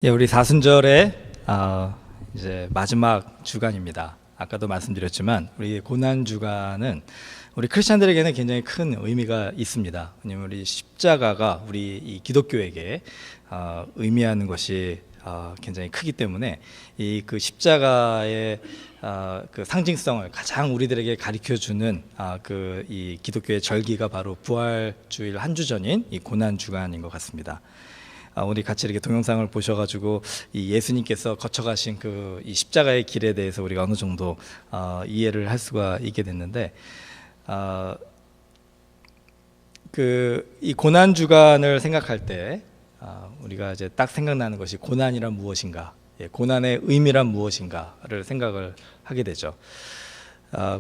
예, 우리 사순절의 이제 마지막 주간입니다. 아까도 말씀드렸지만 우리 고난 주간은 우리 크리스천들에게는 굉장히 큰 의미가 있습니다. 왜냐하면 우리 십자가가 우리 이 기독교에게 의미하는 것이 굉장히 크기 때문에 이 그 십자가의 그 상징성을 가장 우리들에게 가르쳐 주는 그 이 기독교의 절기가 바로 부활주일 한 주 전인 이 고난 주간인 것 같습니다. 우리 같이 이렇게 동영상을 보셔가지고 이 예수님께서 거쳐가신 그 이 십자가의 길에 대해서 우리가 어느 정도 이해를 할 수가 있게 됐는데, 그 이 고난 주간을 생각할 때 우리가 이제 딱 생각나는 것이 고난이란 무엇인가, 고난의 의미란 무엇인가를 생각을 하게 되죠.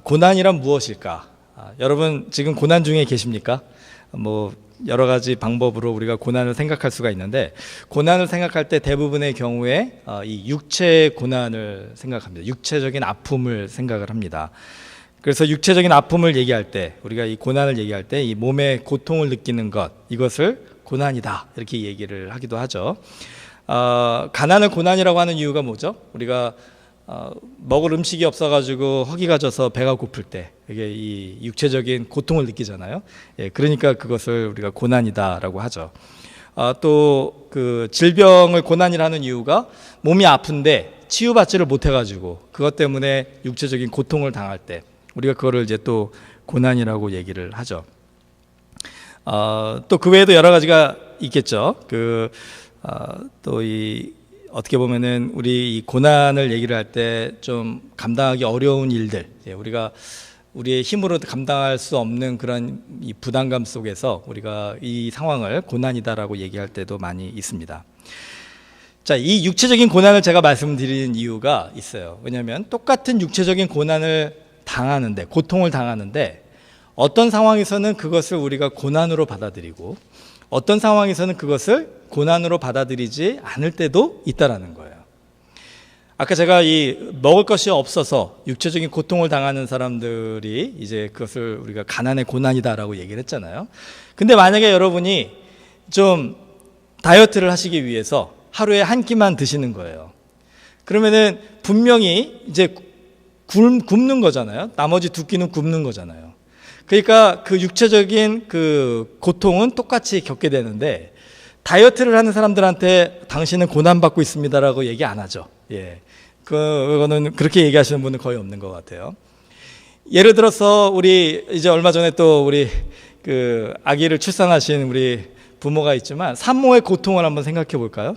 고난이란 무엇일까? 여러분 지금 고난 중에 계십니까? 뭐 여러 가지 방법으로 우리가 고난을 생각할 수가 있는데, 고난을 생각할 때 대부분의 경우에 이 육체의 고난을 생각합니다. 육체적인 아픔을 생각을 합니다. 그래서 육체적인 아픔을 얘기할 때, 우리가 이 고난을 얘기할 때 이 몸의 고통을 느끼는 것, 이것을 고난이다 이렇게 얘기를 하기도 하죠. 가난을 고난이라고 하는 이유가 뭐죠? 우리가 먹을 음식이 없어가지고 허기가 져서 배가 고플 때 이게 이 육체적인 고통을 느끼잖아요. 그러니까 그것을 우리가 고난이다라고 하죠. 또 그 질병을 고난이라는 이유가 몸이 아픈데 치유받지를 못해가지고 그것 때문에 육체적인 고통을 당할 때 우리가 그거를 이제 또 고난이라고 얘기를 하죠. 또 그 외에도 여러 가지가 있겠죠. 또 이 어떻게 보면은 우리 이 고난을 얘기를 할 때 좀 감당하기 어려운 일들, 우리가 우리의 힘으로 감당할 수 없는 그런 이 부담감 속에서 우리가 이 상황을 고난이다라고 얘기할 때도 많이 있습니다. 자, 이 육체적인 고난을 제가 말씀드리는 이유가 있어요. 왜냐하면 똑같은 육체적인 고난을 당하는데, 고통을 당하는데 어떤 상황에서는 그것을 우리가 고난으로 받아들이고 어떤 상황에서는 그것을 고난으로 받아들이지 않을 때도 있다라는 거예요. 아까 제가 이 먹을 것이 없어서 육체적인 고통을 당하는 사람들이 이제 그것을 우리가 가난의 고난이다라고 얘기를 했잖아요. 근데 만약에 여러분이 좀 다이어트를 하시기 위해서 하루에 한 끼만 드시는 거예요. 그러면은 분명히 이제 굶는 거잖아요. 나머지 두 끼는 굶는 거잖아요. 그러니까 그 육체적인 그 고통은 똑같이 겪게 되는데, 다이어트를 하는 사람들한테 당신은 고난받고 있습니다라고 얘기 안 하죠. 그거는 그렇게 얘기하시는 분은 거의 없는 것 같아요. 예를 들어서 우리 이제 얼마 전에 또 우리 그 아기를 출산하신 우리 부모가 있지만 산모의 고통을 한번 생각해 볼까요?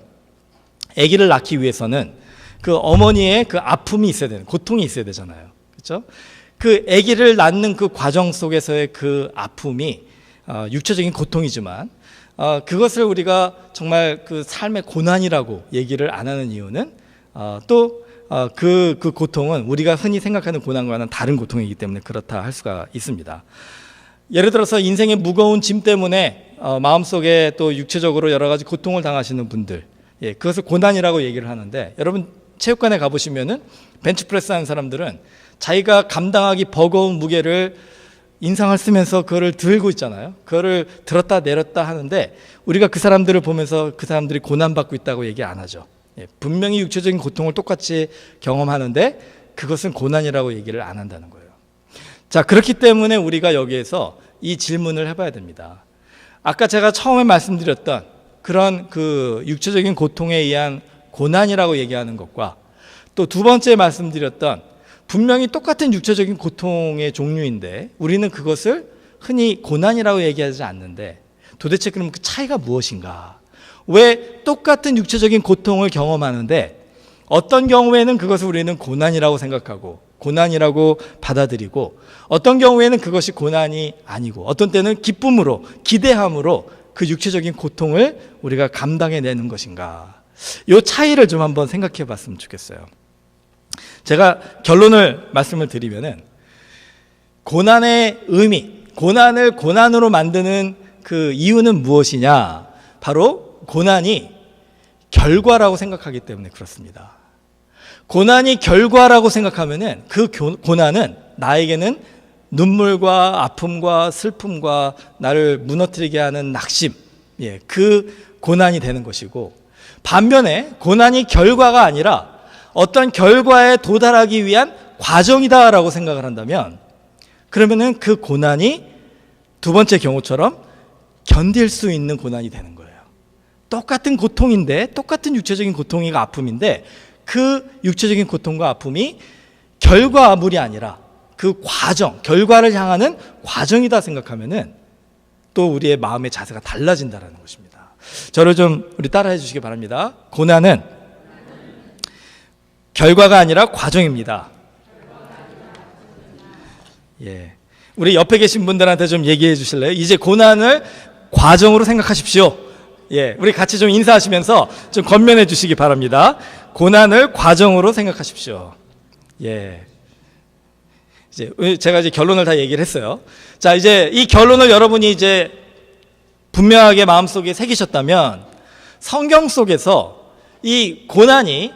아기를 낳기 위해서는 그 어머니의 그 아픔이 있어야 되는, 고통이 있어야 되잖아요. 그렇죠? 그 아기를 낳는 그 과정 속에서의 그 아픔이 육체적인 고통이지만 그것을 우리가 정말 그 삶의 고난이라고 얘기를 안 하는 이유는 또 그 고통은 우리가 흔히 생각하는 고난과는 다른 고통이기 때문에 그렇다 할 수가 있습니다. 예를 들어서 인생의 무거운 짐 때문에 마음속에 또 육체적으로 여러 가지 고통을 당하시는 분들, 그것을 고난이라고 얘기를 하는데, 여러분 체육관에 가보시면은 벤치프레스 하는 사람들은 자기가 감당하기 버거운 무게를 인상을 쓰면서 그거를 들고 있잖아요. 그거를 들었다 내렸다 하는데 우리가 그 사람들을 보면서 그 사람들이 고난받고 있다고 얘기 안 하죠. 분명히 육체적인 고통을 똑같이 경험하는데 그것은 고난이라고 얘기를 안 한다는 거예요. 자, 그렇기 때문에 우리가 여기에서 이 질문을 해봐야 됩니다. 아까 제가 처음에 말씀드렸던 그런 그 육체적인 고통에 의한 고난이라고 얘기하는 것과 또 두 번째 말씀드렸던 분명히 똑같은 육체적인 고통의 종류인데 우리는 그것을 흔히 고난이라고 얘기하지 않는데, 도대체 그럼 그 차이가 무엇인가? 왜 똑같은 육체적인 고통을 경험하는데 어떤 경우에는 그것을 우리는 고난이라고 생각하고 고난이라고 받아들이고, 어떤 경우에는 그것이 고난이 아니고 어떤 때는 기쁨으로, 기대함으로 그 육체적인 고통을 우리가 감당해내는 것인가? 이 차이를 좀 한번 생각해 봤으면 좋겠어요. 제가 결론을 말씀을 드리면은, 고난의 의미, 고난을 고난으로 만드는 그 이유는 무엇이냐? 바로 고난이 결과라고 생각하기 때문에 그렇습니다. 고난이 결과라고 생각하면은 그 고난은 나에게는 눈물과 아픔과 슬픔과 나를 무너뜨리게 하는 낙심, 그 고난이 되는 것이고, 반면에 고난이 결과가 아니라 어떤 결과에 도달하기 위한 과정이다라고 생각을 한다면, 그러면은 그 고난이 두 번째 경우처럼 견딜 수 있는 고난이 되는 거예요. 똑같은 고통인데, 똑같은 육체적인 고통이가 아픔인데, 그 육체적인 고통과 아픔이 결과물이 아니라 그 과정, 결과를 향하는 과정이다 생각하면은 또 우리의 마음의 자세가 달라진다는 것입니다. 저를 좀 우리 따라해 주시기 바랍니다. 고난은 결과가 아니라 과정입니다. 예, 우리 옆에 계신 분들한테 좀 얘기해 주실래요? 이제 고난을 과정으로 생각하십시오. 예, 우리 같이 좀 인사하시면서 좀 권면해 주시기 바랍니다. 고난을 과정으로 생각하십시오. 예. 이제 제가 이제 결론을 다 얘기를 했어요. 자, 이제 이 결론을 여러분이 이제 분명하게 마음속에 새기셨다면, 성경 속에서 이 고난이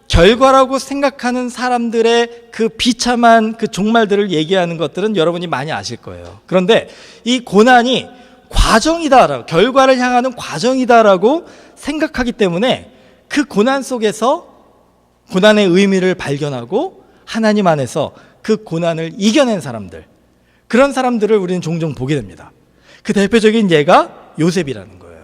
결과라고 생각하는 사람들의 그 비참한 그 종말들을 얘기하는 것들은 여러분이 많이 아실 거예요. 그런데 이 고난이 과정이다, 결과를 향하는 과정이다라고 생각하기 때문에 그 고난 속에서 고난의 의미를 발견하고 하나님 안에서 그 고난을 이겨낸 사람들, 그런 사람들을 우리는 종종 보게 됩니다. 그 대표적인 예가 요셉이라는 거예요.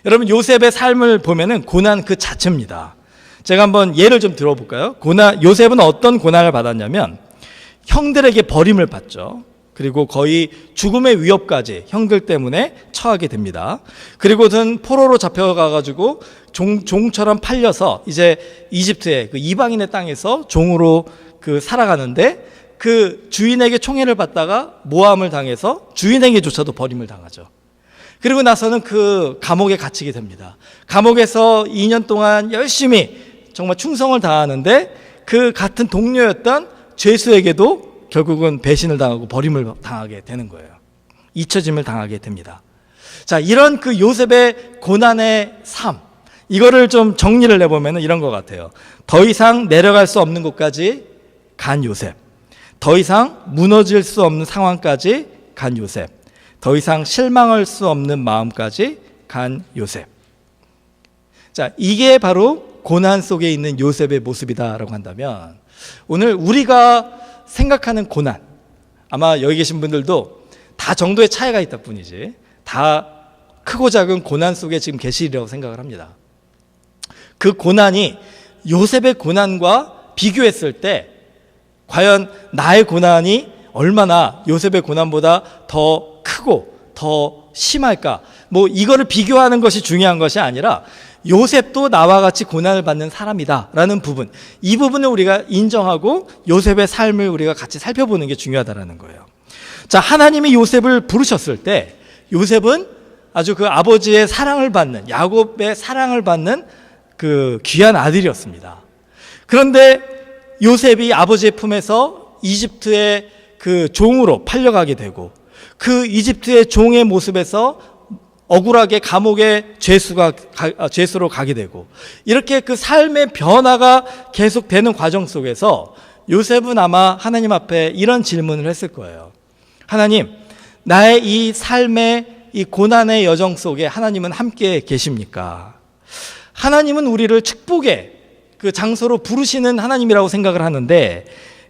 여러분, 요셉의 삶을 보면은 고난 그 자체입니다. 제가 한번 예를 좀 들어볼까요? 요셉은 어떤 고난을 받았냐면, 형들에게 버림을 받죠. 그리고 거의 죽음의 위협까지 형들 때문에 처하게 됩니다. 그리고는 포로로 잡혀가가지고 종처럼 팔려서 이제 이집트의 그 이방인의 땅에서 종으로 살아가는데, 그 주인에게 총애를 받다가 모함을 당해서 주인에게조차도 버림을 당하죠. 그리고 나서는 그 감옥에 갇히게 됩니다. 감옥에서 2년 동안 열심히 정말 충성을 다하는데, 그 같은 동료였던 죄수에게도 결국은 배신을 당하고 버림을 당하게 되는 거예요. 잊혀짐을 당하게 됩니다. 자, 이런 그 요셉의 고난의 삶, 이거를 좀 정리를 내보면 이런 것 같아요. 더 이상 내려갈 수 없는 곳까지 간 요셉, 더 이상 무너질 수 없는 상황까지 간 요셉, 더 이상 실망할 수 없는 마음까지 간 요셉. 자, 이게 바로 고난 속에 있는 요셉의 모습이다라고 한다면, 오늘 우리가 생각하는 고난, 아마 여기 계신 분들도 다 정도의 차이가 있다 뿐이지 다 크고 작은 고난 속에 지금 계시리라고 생각을 합니다. 그 고난이 요셉의 고난과 비교했을 때 과연 나의 고난이 얼마나 요셉의 고난보다 더 크고 더 심할까? 뭐 이거를 비교하는 것이 중요한 것이 아니라, 요셉도 나와 같이 고난을 받는 사람이다라는 부분, 이 부분을 우리가 인정하고 요셉의 삶을 우리가 같이 살펴보는 게 중요하다라는 거예요. 자, 하나님이 요셉을 부르셨을 때 요셉은 아주 그 아버지의 사랑을 받는, 야곱의 사랑을 받는 그 귀한 아들이었습니다. 그런데 요셉이 아버지의 품에서 이집트의 그 종으로 팔려가게 되고, 그 이집트의 종의 모습에서 억울하게 감옥의 죄수로 가게 되고, 이렇게 그 삶의 변화가 계속되는 과정 속에서 요셉은 아마 하나님 앞에 이런 질문을 했을 거예요. 하나님, 나의 이 삶의 이 고난의 여정 속에 하나님은 함께 계십니까? 하나님은 우리를 축복의 그 장소로 부르시는 하나님이라고 생각을 하는데,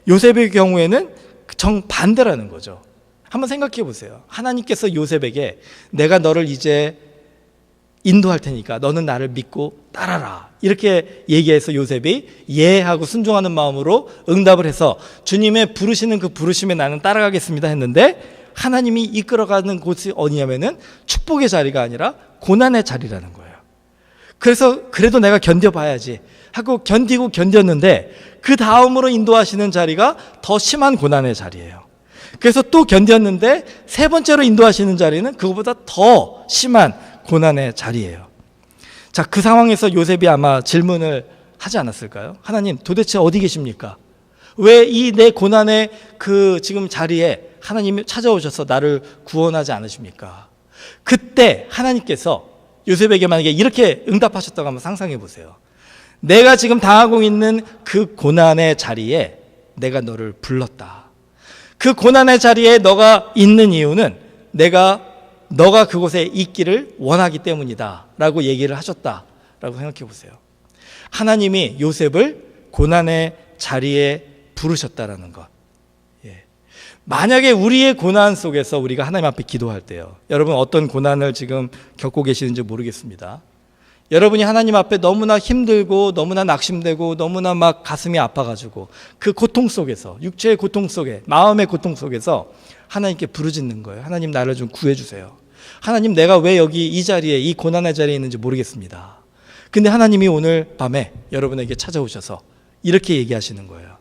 요셉의 경우에는 정반대라는 거죠. 한번 생각해 보세요. 하나님께서 요셉에게 내가 너를 이제 인도할 테니까 너는 나를 믿고 따라라, 이렇게 얘기해서 요셉이 예 하고 순종하는 마음으로 응답을 해서 주님의 부르시는 그 부르심에 나는 따라가겠습니다 했는데, 하나님이 이끌어가는 곳이 어디냐면은 축복의 자리가 아니라 고난의 자리라는 거예요. 그래서 그래도 내가 견뎌봐야지 하고 견디고 견뎠는데, 그 다음으로 인도하시는 자리가 더 심한 고난의 자리예요. 그래서 또 견뎠는데 세 번째로 인도하시는 자리는 그거보다 더 심한 고난의 자리예요. 자, 그 상황에서 요셉이 아마 질문을 하지 않았을까요? 하나님, 도대체 어디 계십니까? 왜 이 내 고난의 그 지금 자리에 하나님이 찾아오셔서 나를 구원하지 않으십니까? 그때 하나님께서 요셉에게 만약에 이렇게 응답하셨다고 한번 상상해 보세요. 내가 지금 당하고 있는 그 고난의 자리에 내가 너를 불렀다. 그 고난의 자리에 너가 있는 이유는 너가 그곳에 있기를 원하기 때문이다 라고 얘기를 하셨다 생각해 보세요. 하나님이 요셉을 고난의 자리에 부르셨다라는 것. 만약에 우리의 고난 속에서 우리가 하나님 앞에 기도할 때요, 여러분 어떤 고난을 지금 겪고 계시는지 모르겠습니다. 여러분이 하나님 앞에 너무나 힘들고 너무나 낙심되고 너무나 막 가슴이 아파가지고 그 고통 속에서, 육체의 고통 속에, 마음의 고통 속에서 하나님께 부르짖는 거예요. 하나님, 나를 좀 구해주세요. 하나님, 내가 왜 여기 이 자리에, 이 고난의 자리에 있는지 모르겠습니다. 근데 하나님이 오늘 밤에 여러분에게 찾아오셔서 이렇게 얘기하시는 거예요.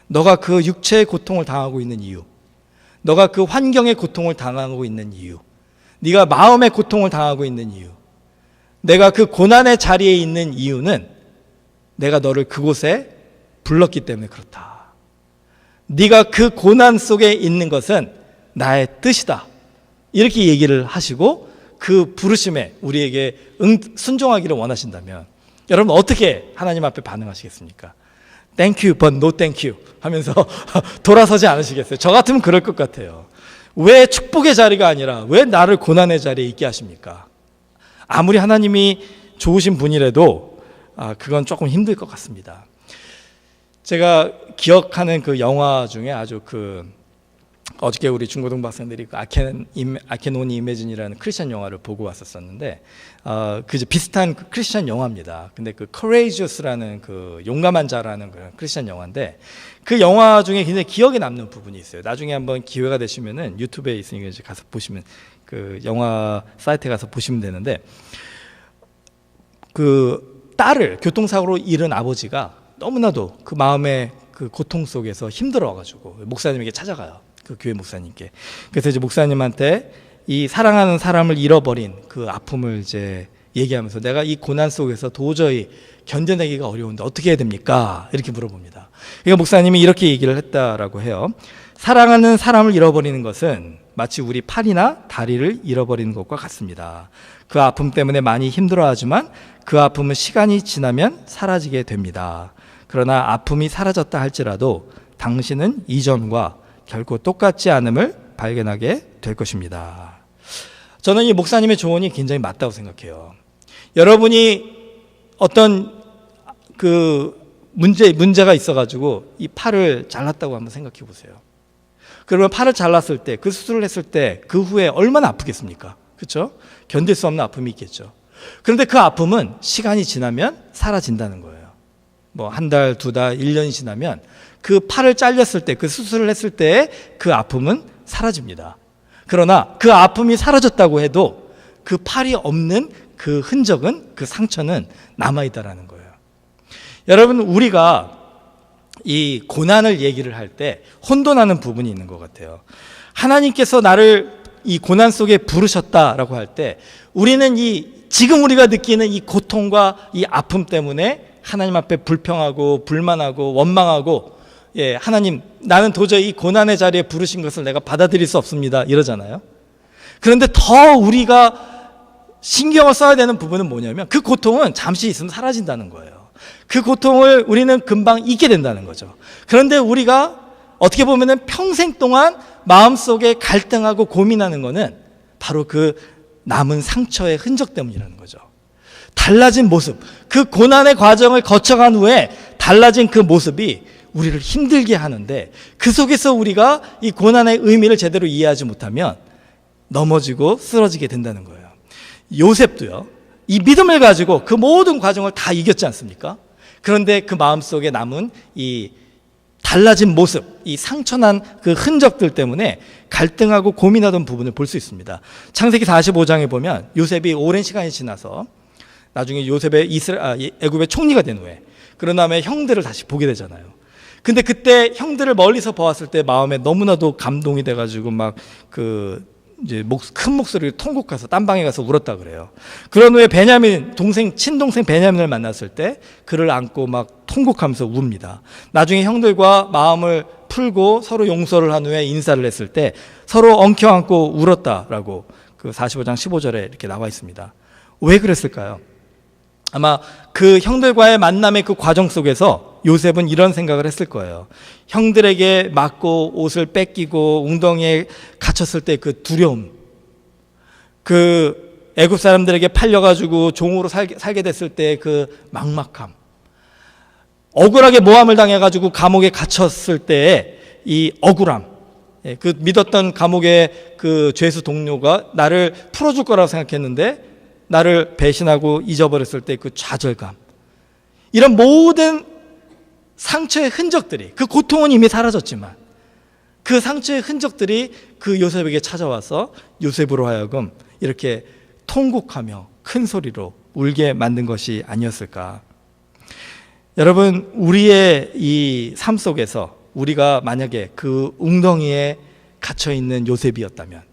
너가 그 육체의 고통을 당하고 있는 이유, 너가 그 환경의 고통을 당하고 있는 이유, 네가 마음의 고통을 당하고 있는 이유, 내가 그 고난의 자리에 있는 이유는 내가 너를 그곳에 불렀기 때문에 그렇다. 네가 그 고난 속에 있는 것은 나의 뜻이다. 이렇게 얘기를 하시고 그 부르심에 우리에게 순종하기를 원하신다면 여러분 어떻게 하나님 앞에 반응하시겠습니까? Thank you, but no thank you 하면서 돌아서지 않으시겠어요? 저 같으면 그럴 것 같아요. 왜 축복의 자리가 아니라 왜 나를 고난의 자리에 있게 하십니까? 아무리 하나님이 좋으신 분이라도 그건 조금 힘들 것 같습니다. 제가 기억하는 그 영화 중에 아주 어저께 우리 중고등 학생들이 아케노니 이매진이라는 크리스천 영화를 보고 왔었는데 비슷한 크리스천 영화입니다. 근데 그 Courageous라는 그 용감한 자라는 그런 크리스천 영화인데 그 영화 중에 굉장히 기억에 남는 부분이 있어요. 나중에 한번 기회가 되시면은 유튜브에 있으니까 이제 가서 보시면 그 영화 사이트에 가서 보시면 되는데 그 딸을 교통사고로 잃은 아버지가 너무나도 그 마음의 그 고통 속에서 힘들어가지고 목사님에게 찾아가요. 그 교회 목사님께. 그래서 이제 목사님한테 이 사랑하는 사람을 잃어버린 그 아픔을 이제 얘기하면서 내가 이 고난 속에서 도저히 견뎌내기가 어려운데 어떻게 해야 됩니까? 이렇게 물어봅니다. 그러니까 목사님이 이렇게 얘기를 했다라고 해요. 사랑하는 사람을 잃어버리는 것은 마치 우리 팔이나 다리를 잃어버리는 것과 같습니다. 그 아픔 때문에 많이 힘들어하지만 그 아픔은 시간이 지나면 사라지게 됩니다. 그러나 아픔이 사라졌다 할지라도 당신은 이전과 결코 똑같지 않음을 발견하게 될 것입니다. 저는 이 목사님의 조언이 굉장히 맞다고 생각해요. 여러분이 어떤 그 문제가 있어가지고 이 팔을 잘랐다고 한번 생각해 보세요. 그러면 팔을 잘랐을 때, 그 수술을 했을 때 그 후에 얼마나 아프겠습니까? 그렇죠? 견딜 수 없는 아픔이 있겠죠. 그런데 그 아픔은 시간이 지나면 사라진다는 거예요. 뭐 한 달, 두 달, 1년이 지나면 그 팔을 잘렸을 때, 그 수술을 했을 때 그 아픔은 사라집니다. 그러나 그 아픔이 사라졌다고 해도 그 팔이 없는 그 흔적은, 그 상처는 남아있다라는 거예요. 여러분, 우리가 이 고난을 얘기를 할 때 혼돈하는 부분이 있는 것 같아요. 하나님께서 나를 이 고난 속에 부르셨다라고 할 때 우리는 지금 우리가 느끼는 이 고통과 이 아픔 때문에 하나님 앞에 불평하고 불만하고 원망하고, 하나님, 나는 도저히 이 고난의 자리에 부르신 것을 내가 받아들일 수 없습니다, 이러잖아요. 그런데 더 우리가 신경을 써야 되는 부분은 뭐냐면 그 고통은 잠시 있으면 사라진다는 거예요. 그 고통을 우리는 금방 잊게 된다는 거죠. 그런데 우리가 어떻게 보면 평생 동안 마음속에 갈등하고 고민하는 거는 바로 그 남은 상처의 흔적 때문이라는 거죠. 달라진 모습, 그 고난의 과정을 거쳐간 후에 달라진 그 모습이 우리를 힘들게 하는데 그 속에서 우리가 이 고난의 의미를 제대로 이해하지 못하면 넘어지고 쓰러지게 된다는 거예요. 요셉도요, 이 믿음을 가지고 그 모든 과정을 다 이겼지 않습니까? 그런데 그 마음속에 남은 이 달라진 모습, 이 상처난 그 흔적들 때문에 갈등하고 고민하던 부분을 볼 수 있습니다. 창세기 45장에 보면 요셉이 오랜 시간이 지나서 나중에 요셉의 애굽의 총리가 된 후에 그런 다음에 형들을 다시 보게 되잖아요. 근데 그때 형들을 멀리서 보았을 때 마음에 너무나도 감동이 돼가지고 막 이제 큰 목소리로 통곡해서 딴방에 가서 울었다 그래요. 그런 후에 친동생 베냐민을 만났을 때 그를 안고 막 통곡하면서 웁니다. 나중에 형들과 마음을 풀고 서로 용서를 한 후에 인사를 했을 때 서로 엉켜안고 울었다라고 그 45장 15절에 이렇게 나와 있습니다. 왜 그랬을까요? 아마 그 형들과의 만남의 그 과정 속에서 요셉은 이런 생각을 했을 거예요. 형들에게 맞고 옷을 뺏기고 웅덩이에 갇혔을 때 그 두려움, 그 애굽 사람들에게 팔려가지고 종으로 살게 됐을 때 그 막막함, 억울하게 모함을 당해가지고 감옥에 갇혔을 때의 이 억울함, 그 믿었던 감옥의 그 죄수 동료가 나를 풀어줄 거라고 생각했는데 나를 배신하고 잊어버렸을 때 그 좌절감, 이런 모든 상처의 흔적들이, 그 고통은 이미 사라졌지만 그 상처의 흔적들이 그 요셉에게 찾아와서 요셉으로 하여금 이렇게 통곡하며 큰 소리로 울게 만든 것이 아니었을까. 여러분, 우리의 이 삶 속에서 우리가 만약에 그 웅덩이에 갇혀 있는 요셉이었다면,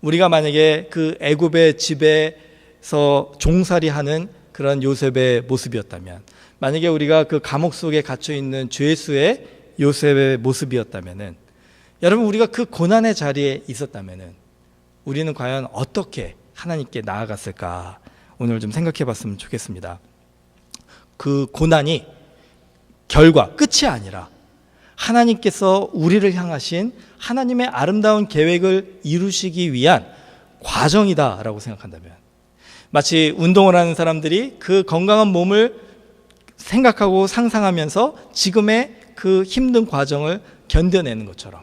우리가 만약에 그 애굽의 집에서 종살이하는 그런 요셉의 모습이었다면, 만약에 우리가 그 감옥 속에 갇혀 있는 죄수의 요셉의 모습이었다면은, 여러분, 우리가 그 고난의 자리에 있었다면은 우리는 과연 어떻게 하나님께 나아갔을까? 오늘 좀 생각해 봤으면 좋겠습니다. 그 고난이 결과, 끝이 아니라 하나님께서 우리를 향하신 하나님의 아름다운 계획을 이루시기 위한 과정이다라고 생각한다면, 마치 운동을 하는 사람들이 그 건강한 몸을 생각하고 상상하면서 지금의 그 힘든 과정을 견뎌내는 것처럼,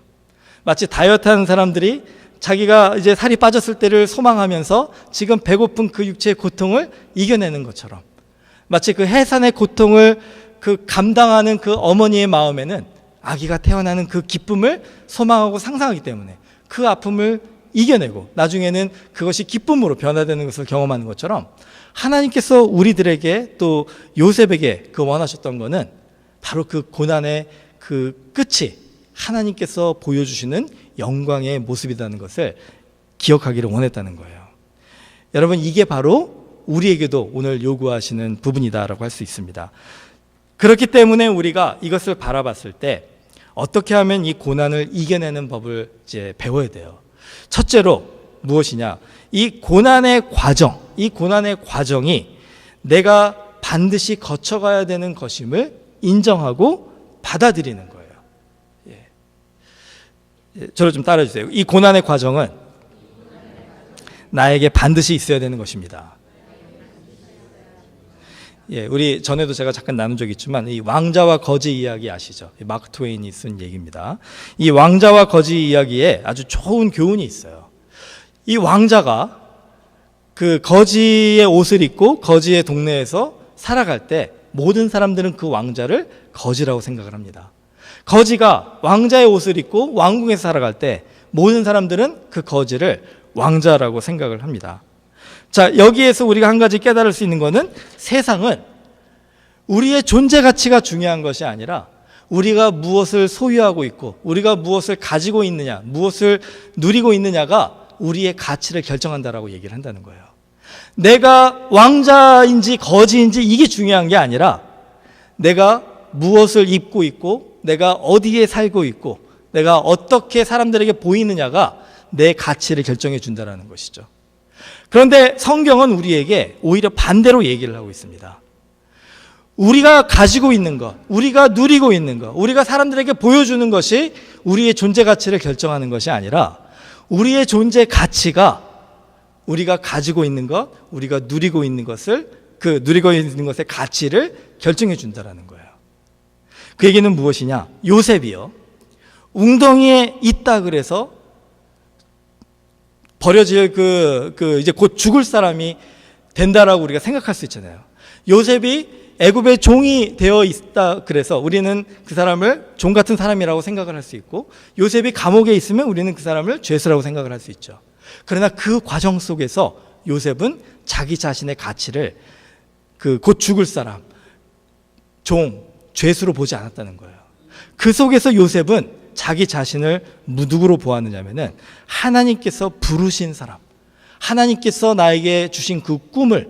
마치 다이어트 하는 사람들이 자기가 이제 살이 빠졌을 때를 소망하면서 지금 배고픈 그 육체의 고통을 이겨내는 것처럼, 마치 그 해산의 고통을 그 감당하는 그 어머니의 마음에는 아기가 태어나는 그 기쁨을 소망하고 상상하기 때문에 그 아픔을 이겨내고 나중에는 그것이 기쁨으로 변화되는 것을 경험하는 것처럼, 하나님께서 우리들에게 또 요셉에게 그 원하셨던 것은 바로 그 고난의 그 끝이 하나님께서 보여주시는 영광의 모습이라는 것을 기억하기를 원했다는 거예요. 여러분, 이게 바로 우리에게도 오늘 요구하시는 부분이다라고 할 수 있습니다. 그렇기 때문에 우리가 이것을 바라봤을 때 어떻게 하면 이 고난을 이겨내는 법을 이제 배워야 돼요. 첫째로 무엇이냐? 이 고난의 과정, 이 고난의 과정이 내가 반드시 거쳐가야 되는 것임을 인정하고 받아들이는 거예요. 저를 좀 따라해 주세요. 이 고난의 과정은 나에게 반드시 있어야 되는 것입니다. 우리 전에도 제가 잠깐 나눈 적이 있지만 이 왕자와 거지 이야기 아시죠? 마크 트웨인이 쓴 얘기입니다. 이 왕자와 거지 이야기에 아주 좋은 교훈이 있어요. 이 왕자가 그 거지의 옷을 입고 거지의 동네에서 살아갈 때 모든 사람들은 그 왕자를 거지라고 생각을 합니다. 거지가 왕자의 옷을 입고 왕궁에서 살아갈 때 모든 사람들은 그 거지를 왕자라고 생각을 합니다. 자, 여기에서 우리가 한 가지 깨달을 수 있는 것은 세상은 우리의 존재 가치가 중요한 것이 아니라 우리가 무엇을 소유하고 있고 우리가 무엇을 가지고 있느냐, 무엇을 누리고 있느냐가 우리의 가치를 결정한다라고 얘기를 한다는 거예요. 내가 왕자인지 거지인지 이게 중요한 게 아니라 내가 무엇을 입고 있고 내가 어디에 살고 있고 내가 어떻게 사람들에게 보이느냐가 내 가치를 결정해 준다는 것이죠. 그런데 성경은 우리에게 오히려 반대로 얘기를 하고 있습니다. 우리가 가지고 있는 것, 우리가 누리고 있는 것, 우리가 사람들에게 보여주는 것이 우리의 존재 가치를 결정하는 것이 아니라 우리의 존재 가치가 우리가 가지고 있는 것, 우리가 누리고 있는 것을, 그 누리고 있는 것의 가치를 결정해 준다는 거예요. 그 얘기는 무엇이냐? 요셉이요, 웅덩이에 있다 그래서 버려질 이제 곧 죽을 사람이 된다라고 우리가 생각할 수 있잖아요. 요셉이 애굽의 종이 되어 있다 그래서 우리는 그 사람을 종 같은 사람이라고 생각을 할 수 있고, 요셉이 감옥에 있으면 우리는 그 사람을 죄수라고 생각을 할 수 있죠. 그러나 그 과정 속에서 요셉은 자기 자신의 가치를 곧 죽을 사람, 종, 죄수로 보지 않았다는 거예요. 그 속에서 요셉은 자기 자신을 누구로 보았느냐면은 하나님께서 부르신 사람, 하나님께서 나에게 주신 그 꿈을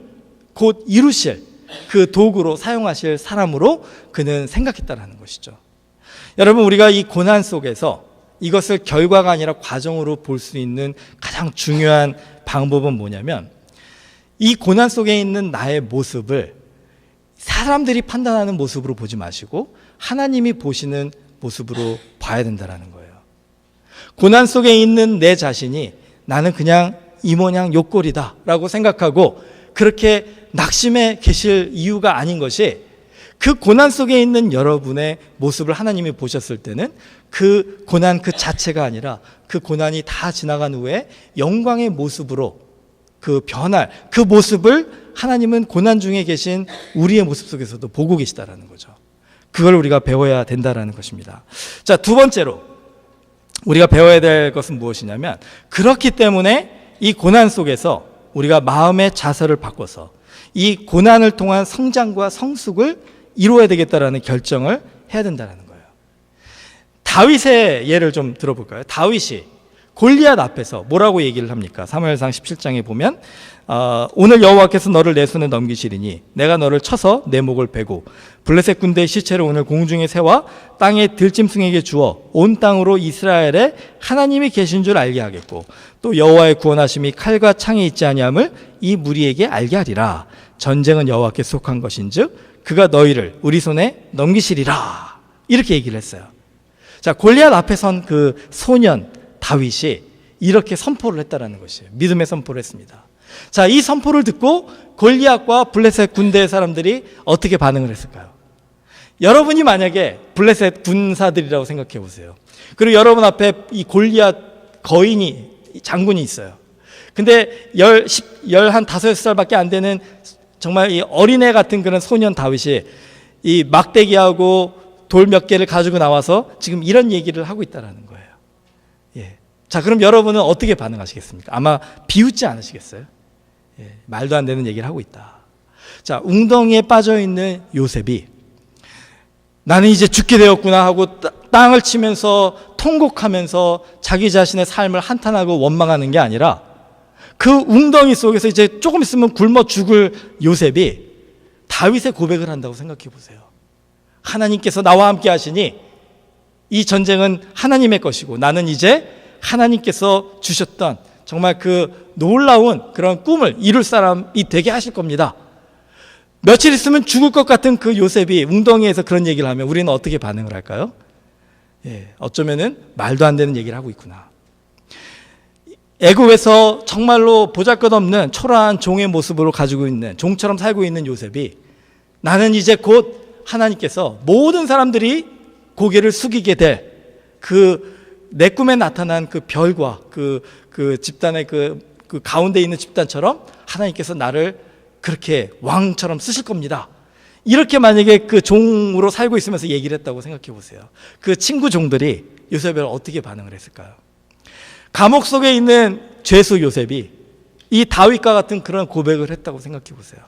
곧 이루실 그 도구로 사용하실 사람으로 그는 생각했다라는 것이죠. 여러분, 우리가 이 고난 속에서 이것을 결과가 아니라 과정으로 볼 수 있는 가장 중요한 방법은 뭐냐면, 이 고난 속에 있는 나의 모습을 사람들이 판단하는 모습으로 보지 마시고 하나님이 보시는 모습으로 봐야 된다는 거예요. 고난 속에 있는 내 자신이 나는 그냥 이 모양 요 꼴이다 라고 생각하고 그렇게 낙심해 계실 이유가 아닌 것이, 그 고난 속에 있는 여러분의 모습을 하나님이 보셨을 때는 그 고난 그 자체가 아니라 그 고난이 다 지나간 후에 영광의 모습으로 그 변할 그 모습을 하나님은 고난 중에 계신 우리의 모습 속에서도 보고 계시다라는 거죠. 그걸 우리가 배워야 된다라는 것입니다. 자, 두 번째로 우리가 배워야 될 것은 무엇이냐면, 그렇기 때문에 이 고난 속에서 우리가 마음의 자세를 바꿔서 이 고난을 통한 성장과 성숙을 이루어야 되겠다라는 결정을 해야 된다는 거예요. 다윗의 예를 좀 들어볼까요? 다윗이 골리앗 앞에서 뭐라고 얘기를 합니까? 사무엘상 17장에 보면 오늘 여호와께서 너를 내 손에 넘기시리니 내가 너를 쳐서 내 목을 베고 블레셋 군대의 시체를 오늘 공중에 세워 땅의 들짐승에게 주어 온 땅으로 이스라엘에 하나님이 계신 줄 알게 하겠고 또 여호와의 구원하심이 칼과 창에 있지 아니함을 이 무리에게 알게 하리라. 전쟁은 여호와께 속한 것인즉 그가 너희를 우리 손에 넘기시리라. 이렇게 얘기를 했어요. 자, 골리앗 앞에 선 그 소년 다윗이 이렇게 선포를 했다라는 것이에요. 믿음의 선포를 했습니다. 자, 이 선포를 듣고 골리앗과 블레셋 군대의 사람들이 어떻게 반응을 했을까요? 여러분이 만약에 블레셋 군사들이라고 생각해 보세요. 그리고 여러분 앞에 이 골리앗 거인이, 장군이 있어요. 근데 15살밖에 안 되는 정말 이 어린애 같은 그런 소년 다윗이 이 막대기하고 돌 몇 개를 가지고 나와서 지금 이런 얘기를 하고 있다는 거예요. 예. 자, 그럼 여러분은 어떻게 반응하시겠습니까? 아마 비웃지 않으시겠어요? 예. 말도 안 되는 얘기를 하고 있다. 자, 웅덩이에 빠져 있는 요셉이 나는 이제 죽게 되었구나 하고 땅을 치면서 통곡하면서 자기 자신의 삶을 한탄하고 원망하는 게 아니라 그 웅덩이 속에서 이제 조금 있으면 굶어 죽을 요셉이 다윗의 고백을 한다고 생각해 보세요. 하나님께서 나와 함께 하시니 이 전쟁은 하나님의 것이고 나는 이제 하나님께서 주셨던 정말 그 놀라운 그런 꿈을 이룰 사람이 되게 하실 겁니다. 며칠 있으면 죽을 것 같은 그 요셉이 웅덩이에서 그런 얘기를 하면 우리는 어떻게 반응을 할까요? 예, 어쩌면은 말도 안 되는 얘기를 하고 있구나. 애굽에서 정말로 보잘것없는 초라한 종의 모습으로 가지고 있는, 종처럼 살고 있는 요셉이 나는 이제 곧 하나님께서 모든 사람들이 고개를 숙이게 될 내 꿈에 나타난 그 별과 그 집단의 그 가운데 있는 집단처럼 하나님께서 나를 그렇게 왕처럼 쓰실 겁니다. 이렇게 만약에 그 종으로 살고 있으면서 얘기를 했다고 생각해 보세요. 그 친구 종들이 요셉을 어떻게 반응을 했을까요? 감옥 속에 있는 죄수 요셉이 이 다윗과 같은 그런 고백을 했다고 생각해 보세요.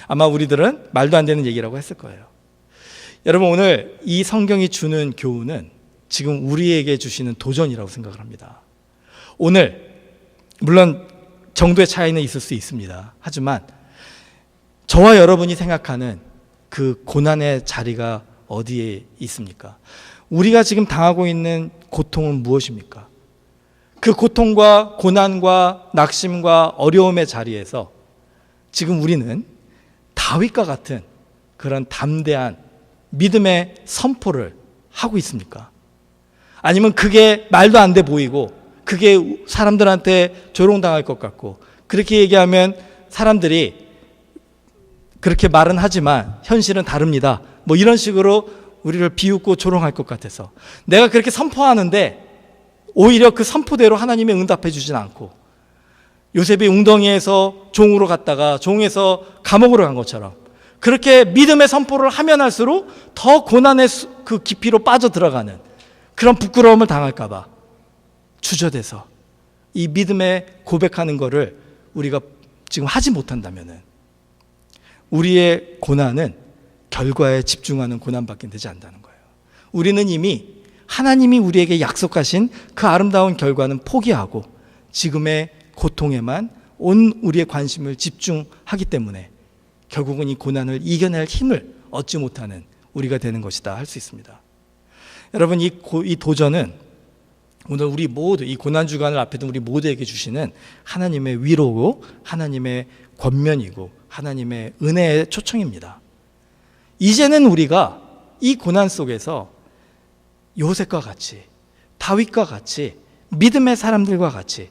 아마 우리들은 말도 안 되는 얘기라고 했을 거예요. 여러분, 오늘 이 성경이 주는 교훈은 지금 우리에게 주시는 도전이라고 생각을 합니다. 오늘 물론 정도의 차이는 있을 수 있습니다. 하지만 저와 여러분이 생각하는 그 고난의 자리가 어디에 있습니까? 우리가 지금 당하고 있는 고통은 무엇입니까? 그 고통과 고난과 낙심과 어려움의 자리에서 지금 우리는 다윗과 같은 그런 담대한 믿음의 선포를 하고 있습니까? 아니면 그게 말도 안 돼 보이고 그게 사람들한테 조롱당할 것 같고 그렇게 얘기하면 사람들이 그렇게 말은 하지만 현실은 다릅니다. 뭐 이런 식으로 우리를 비웃고 조롱할 것 같아서 내가 그렇게 선포하는데 오히려 그 선포대로 하나님이 응답해 주진 않고 요셉이 웅덩이에서 종으로 갔다가 종에서 감옥으로 간 것처럼 그렇게 믿음의 선포를 하면 할수록 더 고난의 그 깊이로 빠져들어가는 그런 부끄러움을 당할까 봐 주저돼서 이 믿음의 고백하는 거를 우리가 지금 하지 못한다면은 우리의 고난은 결과에 집중하는 고난밖에 되지 않는다는 거예요. 우리는 이미 하나님이 우리에게 약속하신 그 아름다운 결과는 포기하고 지금의 고통에만 온 우리의 관심을 집중하기 때문에 결국은 이 고난을 이겨낼 힘을 얻지 못하는 우리가 되는 것이다 할 수 있습니다. 여러분, 이 도전은 오늘 우리 모두 이 고난주간을 앞에 둔 우리 모두에게 주시는 하나님의 위로고 하나님의 권면이고 하나님의 은혜의 초청입니다. 이제는 우리가 이 고난 속에서 요셉과 같이 다윗과 같이 믿음의 사람들과 같이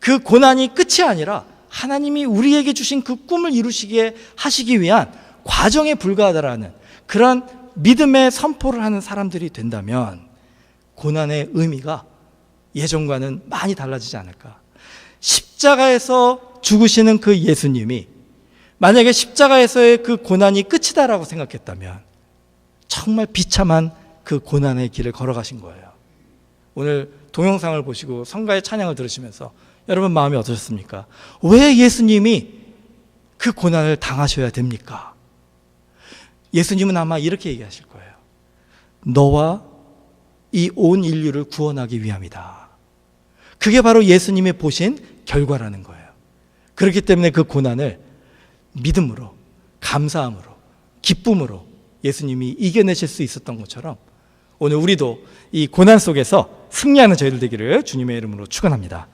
그 고난이 끝이 아니라 하나님이 우리에게 주신 그 꿈을 이루시게 하시기 위한 과정에 불과하다라는 그런 믿음의 선포를 하는 사람들이 된다면 고난의 의미가 예전과는 많이 달라지지 않을까. 십자가에서 죽으시는 그 예수님이 만약에 십자가에서의 그 고난이 끝이다라고 생각했다면 정말 비참한 그 고난의 길을 걸어가신 거예요. 오늘 동영상을 보시고 성가의 찬양을 들으시면서 여러분 마음이 어떠셨습니까? 왜 예수님이 그 고난을 당하셔야 됩니까? 예수님은 아마 이렇게 얘기하실 거예요. 너와 이 온 인류를 구원하기 위함이다. 그게 바로 예수님이 보신 결과라는 거예요. 그렇기 때문에 그 고난을 믿음으로, 감사함으로, 기쁨으로 예수님이 이겨내실 수 있었던 것처럼 오늘 우리도 이 고난 속에서 승리하는 저희들 되기를 주님의 이름으로 축원합니다.